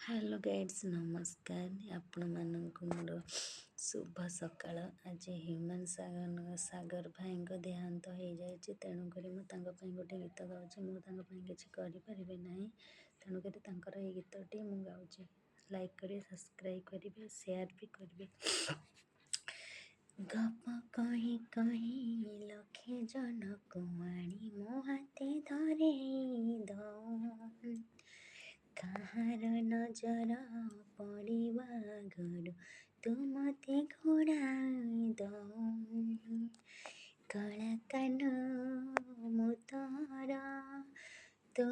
Hello guides नमस्कार आपण मानक मोर शुभ सकाळ। आज ह्यूमन सागर भाई देहांत हो जाए तेणुक मुझे गोटे गीत गाँच मुझे किसी करें ना तेणुक ये गीतटी मु गाँची लाइक करें सब्सक्राइब करेंगे शेयर भी करेंगे। गप कही कही लखे जन कुआणी मो हाथे धरे दऊ काहार नजर पड़िबा घरु तू मते घोड़ाई दऊ कला कान मु तोहर तो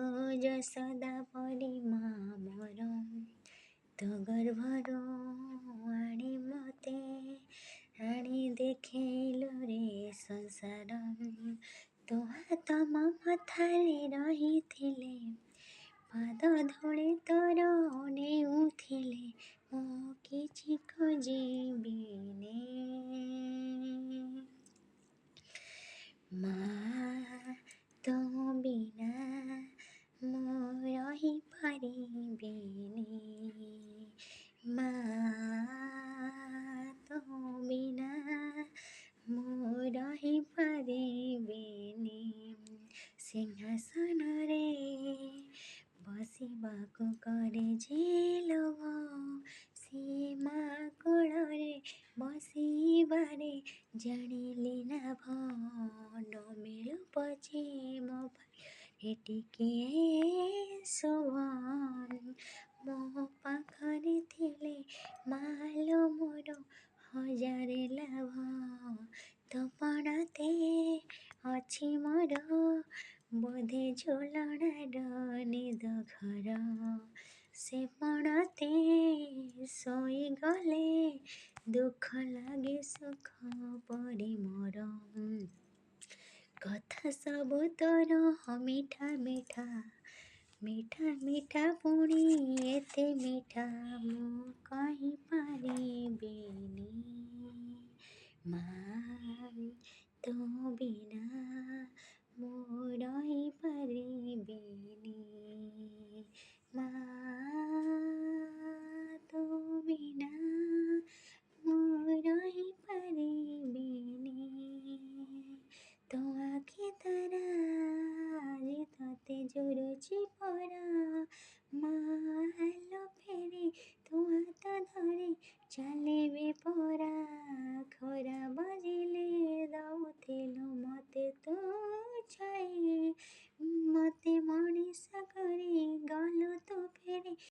यशोदा परी माँ मोर तो गर्भरू आणी मते आणी देखेलु रे संसार तो हाथ मो मथारे रहिथिले पाद धूले तोर नेउथिले मो किछि खोजिबिने माँ तो बिना मो रही परिबिने माँ तो बिना मो रही परिबिने सिंहासन रे बसिबाको करे जेलोभ सीमा कोଳରେ बसिबारे जानिली लाभ न मिलु पछे मो भाग्ୟରେ ଟିକିଏ ଶୁଭ ମୋ ପାଖରେ ଥିଲେ ମାଲୋ ମୋର ହଜାରେ ଲାଭ ତୋ ପଣତେ ଅଛି ମୋର ବୋଧେ ଝୁଲଣାର ନିଦ ଘର ସେ ପଣତେ ଶୋଇଗଲେ ଦୁଃଖ ଲାଗେ ସୁଖ ପରି ମୋର କଥା ସବୁ ତୋର ମିଠା ମିଠା ମିଠା ମିଠା ପୁଣି ଏତେ ମିଠା ମୁଁ କହିପାରିବିନି ମାଁ ତୋ ବିନା ମୁଁ ରହିପାରିବିନି ମାଁ ତୋ ବିନା ମୁଁ ରହିପାରିବିନି ତୋ ଆଖି ତାରା ଆଜି ତତେ ଝୁରୁଛି